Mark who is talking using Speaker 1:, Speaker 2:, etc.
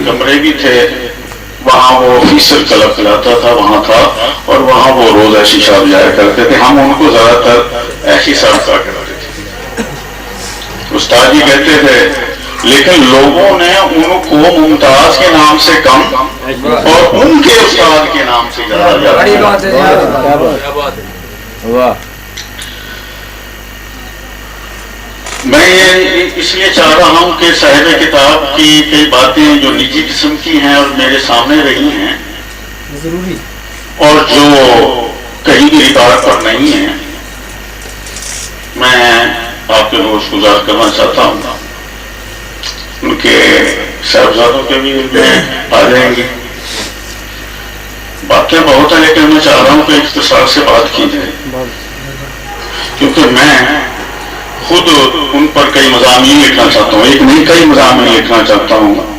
Speaker 1: کمرے بھی تھے، وہاں وہ آفیسر کلب کھلاتا تھا، وہاں تھا، اور وہاں وہ روز ایسی شام جایا کرتے تھے. ہم ان کو زیادہ تر ایسی صاحب کہا کرتے تھے. استاد جی کہتے تھے لیکن لوگوں نے ان کو ممتاز کے نام سے کم اور ان کے استاد کے نام سے زیادہ
Speaker 2: واہ.
Speaker 1: میں یہ اس لیے چاہ رہا ہوں کہ صاحب کتاب کی کئی باتیں جو نجی قسم کی ہیں اور میرے سامنے رہی ہیں اور جو کہیں بھی ریکارڈ پر نہیں ہیں، میں آپ کے نوش گزار کرنا چاہتا ہوں. ان کے صاحبزادوں کے بھی آ جائیں گے. باتیں بہت ہیں لیکن میں چاہ رہا ہوں کہ اختصار سے بات کی جائے، کیونکہ میں خود ان پر کئی مضامین لکھنا چاہتا ہوں. ایک نہیں، کئی مضامین لکھنا چاہتا ہوں.